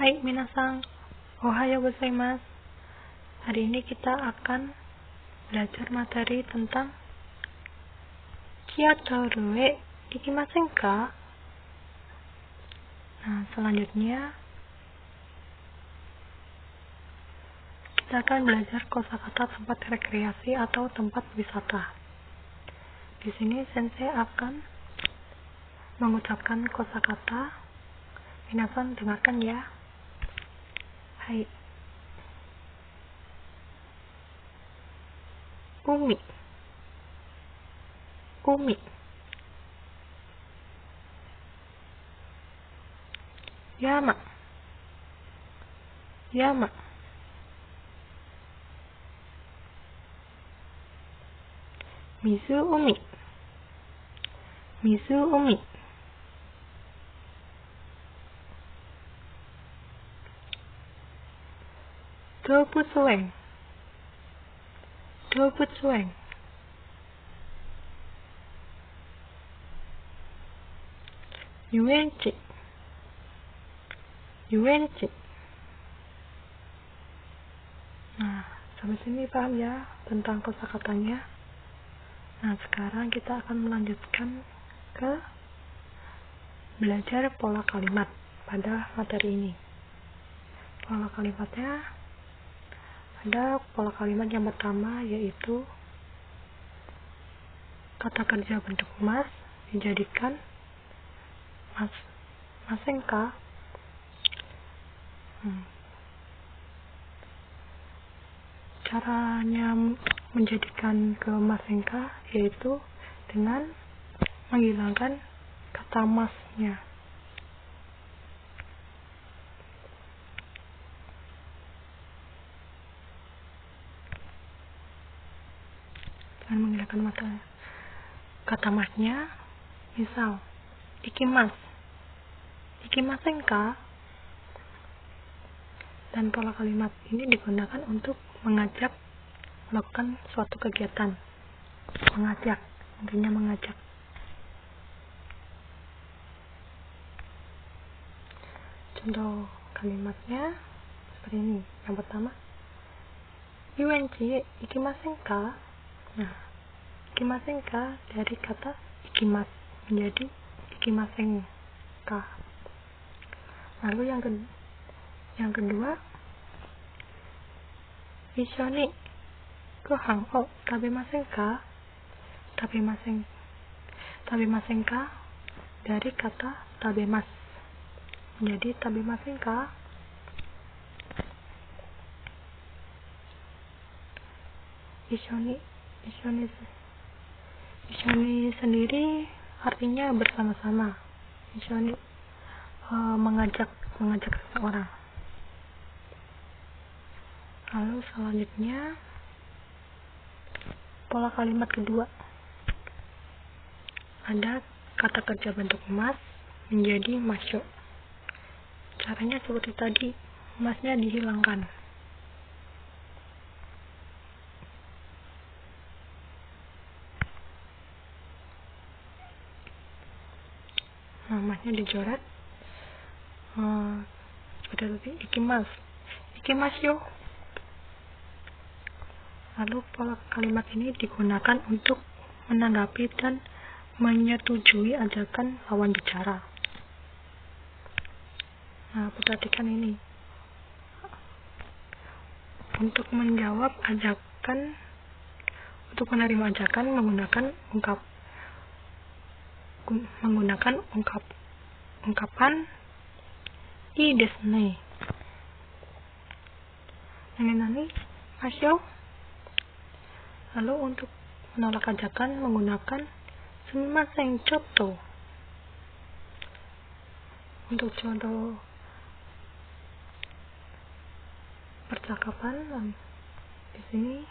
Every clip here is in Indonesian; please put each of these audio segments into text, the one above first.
Hai minasan, ohayo gozaimasu. Hari ini kita akan belajar materi tentang Kyoto e ikimasen ka? Nah, selanjutnya kita akan belajar kosakata tempat rekreasi atau tempat wisata. Di sini sensei akan mengucapkan kosakata. Minasan dengarkan ya. Hai. Umi. Umi. Yama. Yama. Mizu umi. Mizu umi. Dobutsuen. Dobutsuen. Yuenchi. Yuenchi. Nah, sampai sini paham ya tentang kosakatanya. Nah, sekarang kita akan melanjutkan ke belajar pola kalimat pada materi ini. Pola kalimatnya ada pola kalimat yang pertama, yaitu kata kerja bentuk mas dijadikan masenka. Caranya menjadikan ke masenka yaitu dengan menghilangkan kata masnya. Dengan menghilangkan kata masnya, misal ikimasenka, dan pola kalimat ini digunakan untuk mengajak melakukan suatu kegiatan. Mengajak, intinya mengajak. Contoh kalimatnya seperti ini. Yang pertama, Yuenchi ikimasenka. Nah, ikimasenka dari kata ikimas menjadi ikimasenka. Lalu yang kedua, Ishoni gohan o tabemasenka. Tabemasenka dari kata tabemas menjadi tabemasenka. Ishoni sendiri artinya bersama-sama. Ishoni mengajak seseorang. Lalu selanjutnya pola kalimat kedua, ada kata kerja bentuk mas menjadi masyo. Caranya seperti tadi, masnya dihilangkan. Nah, masnya dicoret seperti ikimasyo. Lalu pola kalimat ini digunakan untuk menanggapi dan menyetujui ajakan lawan bicara. Nah, perhatikan ini. Untuk menjawab ajakan, untuk menerima ajakan menggunakan ungkapan i desu ne. Nani masyo. Lalu untuk menolak ajakan menggunakan sumimasen chotto. Untuk contoh percakapan di sini,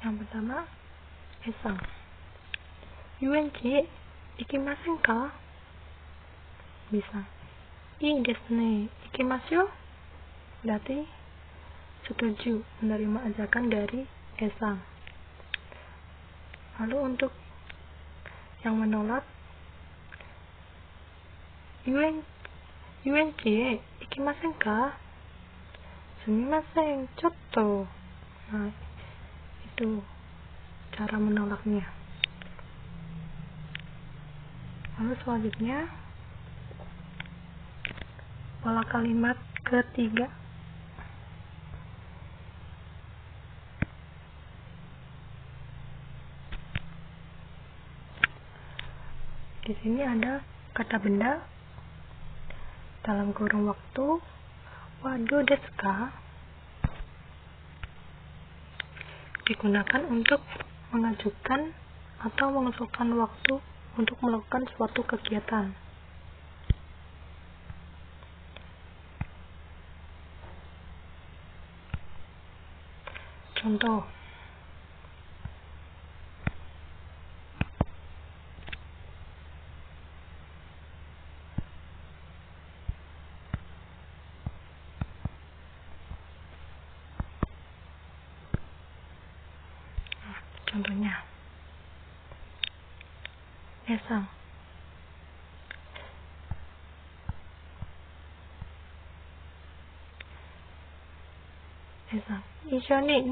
yang pertama, esang yuenchi ikimasenka. Bisa i desu ne ikimasyo, berarti setuju menerima ajakan dari esang. Lalu untuk yang menolak UNC ikimasen ka? Sumimasen, chotto. Nah, itu cara menolaknya. Lalu selanjutnya pola kalimat ketiga. Di sini ada kata benda dalam kurung waktu wado desu ka digunakan untuk mengajukan atau mengusulkan waktu untuk melakukan suatu kegiatan. Contoh, contohnya Esang Ishoni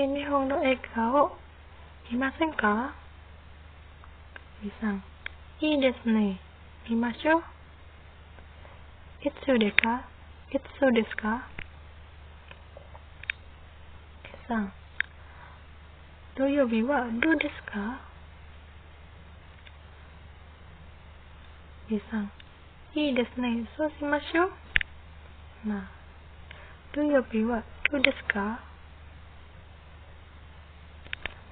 Nihon no eka o mimasen ka? Isang ii desu ne, mimashou. Itsu desu ka? Esang Doyobi wa dou desu ka? Isang ii desu ne, sou shimashou. Nah, Doyobi wa dou desu ka?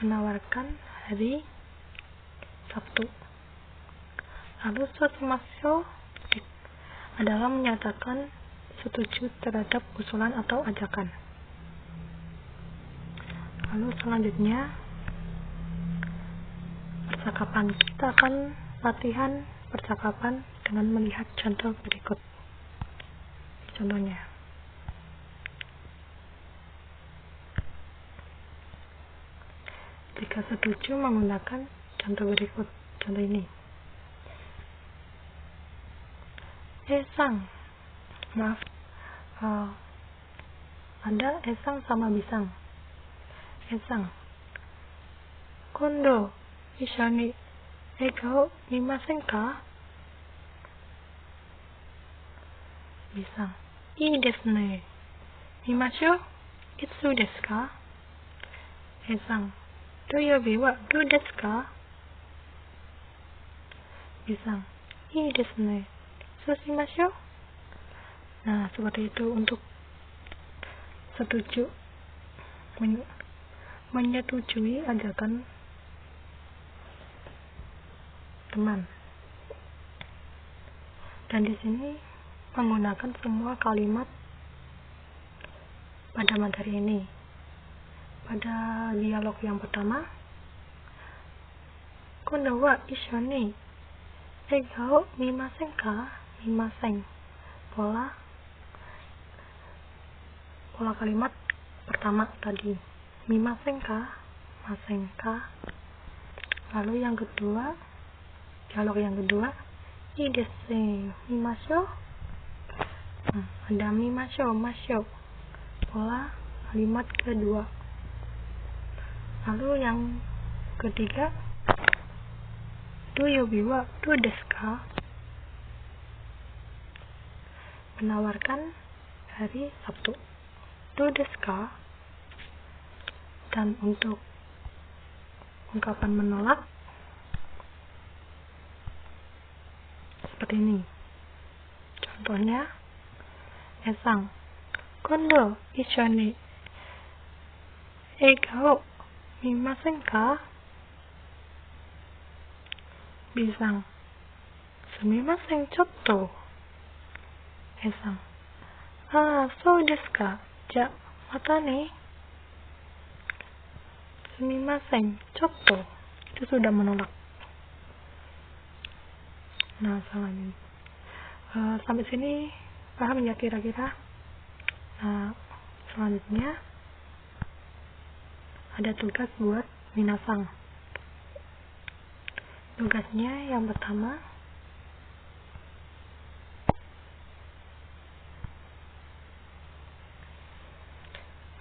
Menawarkan hari Sabtu. Lalu sou shimashou adalah menyatakan setuju terhadap usulan atau ajakan. Lalu selanjutnya percakapan. Kita akan latihan percakapan dengan melihat contoh berikut. Contohnya, jika setuju menggunakan contoh berikut. Contoh ini, Esang, maaf, ada Esang sama Bisang. Esang, kondo ishou eka o mimasen ka? Bisang, ii desu ne, mimashou. Itsu desu ka? Esang, Doyobi wa dou desu ka? Bisang, ii desu ne, sou shimashou. Nah, seperti itu untuk setuju, menyetujui ajakan teman. Dan di sini menggunakan semua kalimat pada materi ini. Pada dialog yang pertama, kondo wa issho ni ega o mimasen ka? Mimasen. Pola kalimat pertama tadi. Mimasen ka? Masen ka? Lalu yang kedua, dialog yang kedua, ii desu, mimashou. Ada mimashou, mashou. Pola kalimat kedua. Lalu yang ketiga, Doyobi wa dou desu ka? Menawarkan hari Sabtu. Dou desu ka? Dan untuk ungkapan menolak seperti ini. Contohnya, Esang, kondo issho ni ega o mimasen ka? Bisang, sumimasen chotto. Esang, sou desu ka? Ja, mata ne. Sumimasen chotto. Itu sudah menolak. Nah, selanjutnya. Sampai sini paham ya kira-kira? Nah, selanjutnya ada tugas buat minasang. Tugasnya yang pertama,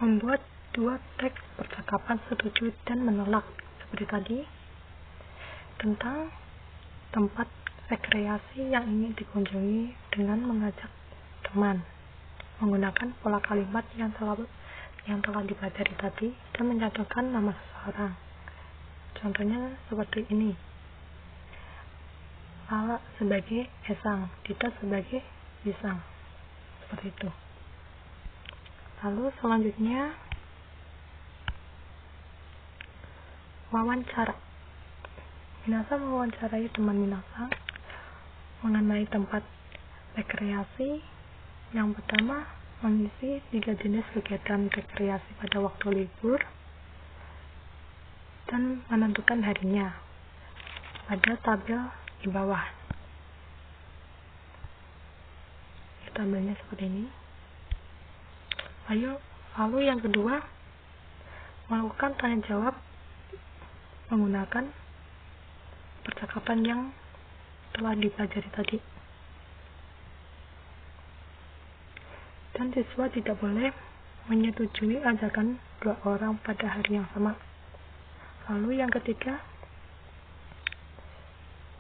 membuat 2 teks percakapan setuju dan menolak seperti tadi tentang tempat rekreasi yang ingin dikunjungi dengan mengajak teman, menggunakan pola kalimat yang telah dipelajari tadi dan mencantumkan nama seseorang. Contohnya seperti ini: Lala sebagai Esang, Dita sebagai Bisang, seperti itu. Lalu selanjutnya, wawancara. Minasang mewawancarai teman Minasang mengenai tempat rekreasi. Yang pertama, mengisi 3 jenis kegiatan rekreasi pada waktu libur dan menentukan harinya pada tabel di bawah. Tabelnya seperti ini. Lalu yang kedua, melakukan tanya jawab menggunakan percakapan yang telah dipelajari tadi. Dan siswa tidak boleh menyetujui ajakan 2 orang pada hari yang sama. Lalu yang ketiga,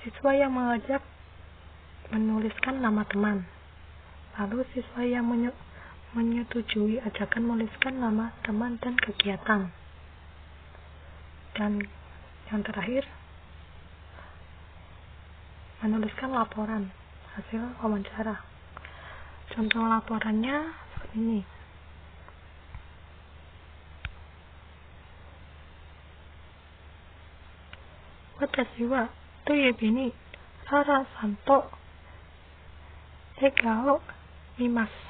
siswa yang mengajak menuliskan nama teman. Lalu siswa yang menyetujui ajakan menuliskan nama teman dan kegiatan. Dan yang terakhir, menuliskan laporan hasil wawancara. Contoh laporannya seperti ini. Watashi wa toyobi ni Rara san to ega o mimasu.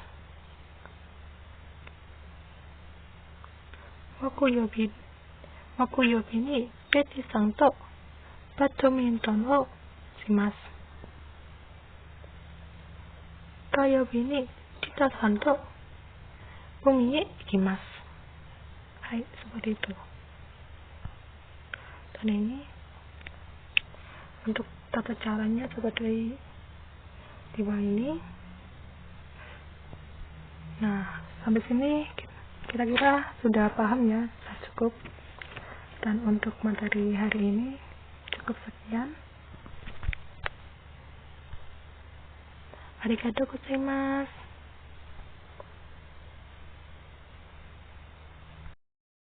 Mokuyobi ni Betty san to badminton o shimasu. Kayobi ni Dita san to umi e ikimasu. Hai, seperti itu. Dan ini untuk tata caranya seperti di bawah ini. Nah, sampai sini kira-kira sudah paham ya, sudah cukup. Dan untuk materi hari ini cukup sekian. Arigatou gozaimasu.